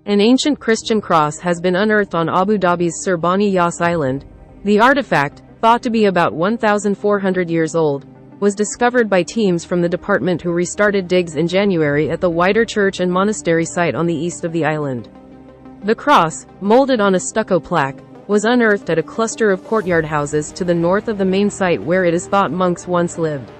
An ancient Christian cross has been unearthed on Abu Dhabi's Sir Bani Yas Island. The artifact, thought to be about 1,400 years old, was discovered by teams from the department who restarted digs in January at the wider church and monastery site on the east of the island. The cross, molded on a stucco plaque, was unearthed at a cluster of courtyard houses to the north of the main site where it is thought monks once lived.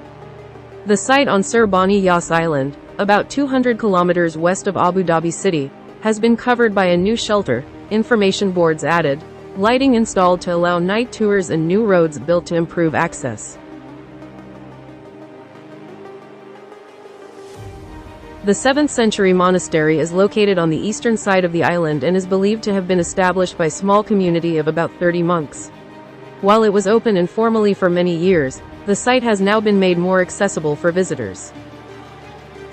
The site on Sir Bani Yas Island, about 200 kilometers west of Abu Dhabi city, has been covered by a new shelter, information boards added, lighting installed to allow night tours and new roads built to improve access. The 7th century monastery is located on the eastern side of the island and is believed to have been established by a small community of about 30 monks. While it was open informally for many years, the site has now been made more accessible for visitors.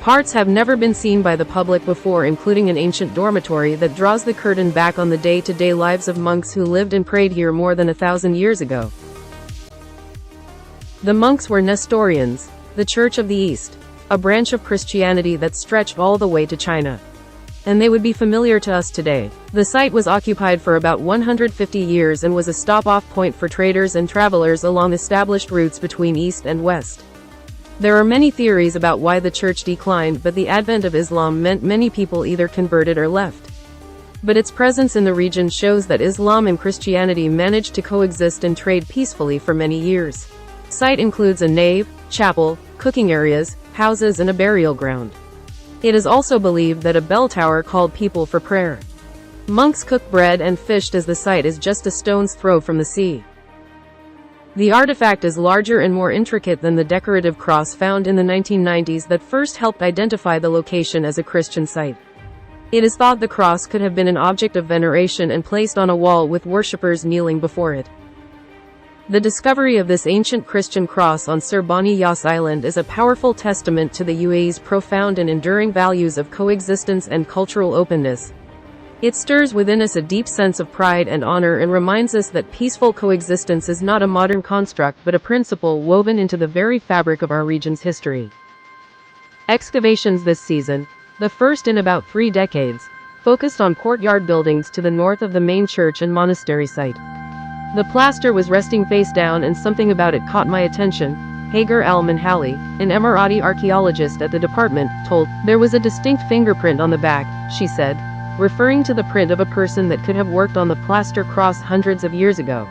Parts have never been seen by the public before, including an ancient dormitory that draws the curtain back on the day-to-day lives of monks who lived and prayed here more than 1,000 years ago. The monks were Nestorians, the Church of the East, a branch of Christianity that stretched all the way to China. And they would be familiar to us today. The site was occupied for about 150 years and was a stop-off point for traders and travelers along established routes between East and West. There are many theories about why the church declined, but the advent of Islam meant many people either converted or left. But its presence in the region shows that Islam and Christianity managed to coexist and trade peacefully for many years. The site includes a nave, chapel, cooking areas, houses and a burial ground. It is also believed that a bell tower called people for prayer. Monks cooked bread and fished as the site is just a stone's throw from the sea. The artifact is larger and more intricate than the decorative cross found in the 1990s that first helped identify the location as a Christian site. It is thought the cross could have been an object of veneration and placed on a wall with worshippers kneeling before it. The discovery of this ancient Christian cross on Sir Bani Yas Island is a powerful testament to the UAE's profound and enduring values of coexistence and cultural openness. It stirs within us a deep sense of pride and honor and reminds us that peaceful coexistence is not a modern construct but a principle woven into the very fabric of our region's history. Excavations this season, the first in about 3 decades, focused on courtyard buildings to the north of the main church and monastery site. The plaster was resting face down and something about it caught my attention. Hagar al-Manhali, an Emirati archaeologist at the department, told, "There was a distinct fingerprint on the back," she said, referring to the print of a person that could have worked on the plaster cross hundreds of years ago.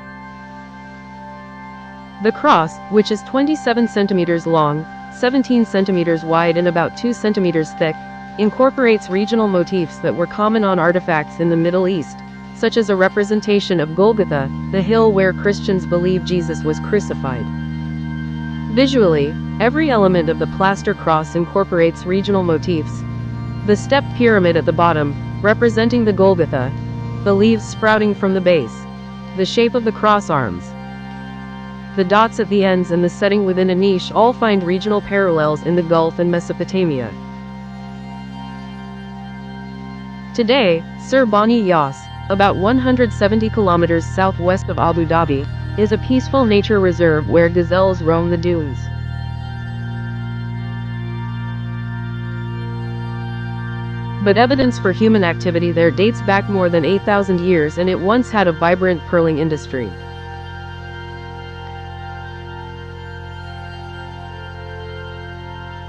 The cross, which is 27 centimeters long, 17 centimeters wide and about 2 centimeters thick, incorporates regional motifs that were common on artifacts in the Middle East, such as a representation of Golgotha, the hill where Christians believe Jesus was crucified. Visually, every element of the plaster cross incorporates regional motifs. The stepped pyramid at the bottom, representing the Golgotha, the leaves sprouting from the base, the shape of the cross arms, the dots at the ends and the setting within a niche all find regional parallels in the Gulf and Mesopotamia. Today, Sir Bani Yas, about 170 kilometers southwest of Abu Dhabi, is a peaceful nature reserve where gazelles roam the dunes. But evidence for human activity there dates back more than 8,000 years and it once had a vibrant pearling industry.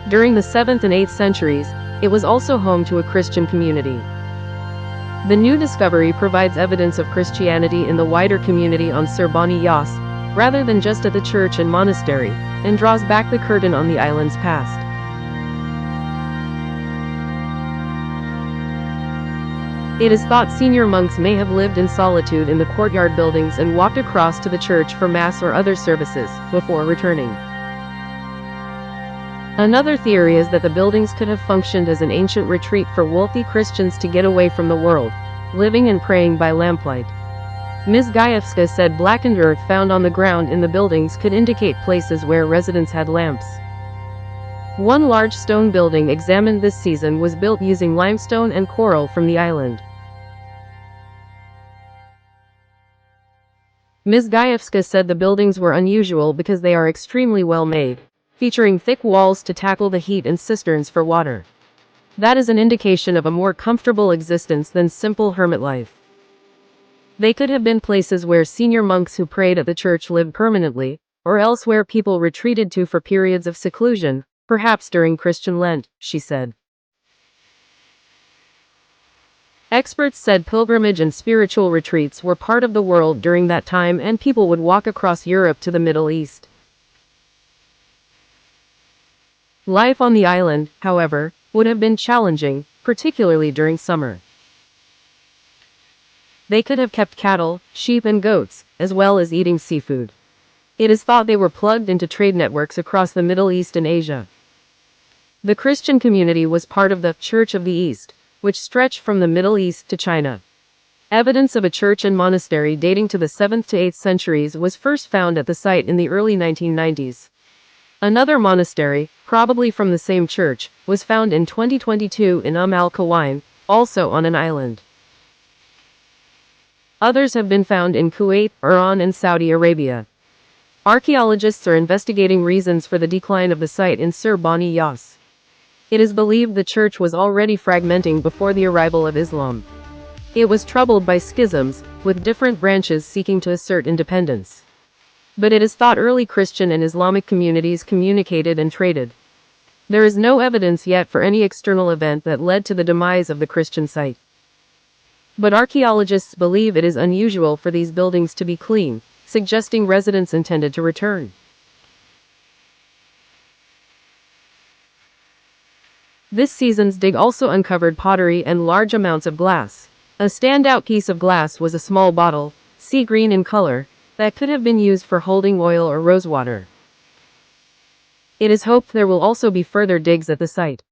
During the 7th and 8th centuries, it was also home to a Christian community. The new discovery provides evidence of Christianity in the wider community on Sir Bani Yas, rather than just at the church and monastery, and draws back the curtain on the island's past. It is thought senior monks may have lived in solitude in the courtyard buildings and walked across to the church for mass or other services, before returning. Another theory is that the buildings could have functioned as an ancient retreat for wealthy Christians to get away from the world, living and praying by lamplight. Ms. Gajewska said blackened earth found on the ground in the buildings could indicate places where residents had lamps. One large stone building examined this season was built using limestone and coral from the island. Ms. Gajewska said the buildings were unusual because they are extremely well made, featuring thick walls to tackle the heat and cisterns for water. That is an indication of a more comfortable existence than simple hermit life. They could have been places where senior monks who prayed at the church lived permanently, or else where people retreated to for periods of seclusion, perhaps during Christian Lent, she said. Experts said pilgrimage and spiritual retreats were part of the world during that time, and people would walk across Europe to the Middle East. Life on the island, however, would have been challenging, particularly during summer. They could have kept cattle, sheep and goats, as well as eating seafood. It is thought they were plugged into trade networks across the Middle East and Asia. The Christian community was part of the Church of the East, which stretched from the Middle East to China. Evidence of a church and monastery dating to the 7th to 8th centuries was first found at the site in the early 1990s. Another monastery, probably from the same church, was found in 2022 in al-Qawain, also on an island. Others have been found in Kuwait, Iran and Saudi Arabia. Archaeologists are investigating reasons for the decline of the site in Sir Bani Yas. It is believed the church was already fragmenting before the arrival of Islam. It was troubled by schisms, with different branches seeking to assert independence. But it is thought early Christian and Islamic communities communicated and traded. There is no evidence yet for any external event that led to the demise of the Christian site. But archaeologists believe it is unusual for these buildings to be clean, suggesting residents intended to return. This season's dig also uncovered pottery and large amounts of glass. A standout piece of glass was a small bottle, sea green in color, that could have been used for holding oil or rosewater. It is hoped there will also be further digs at the site.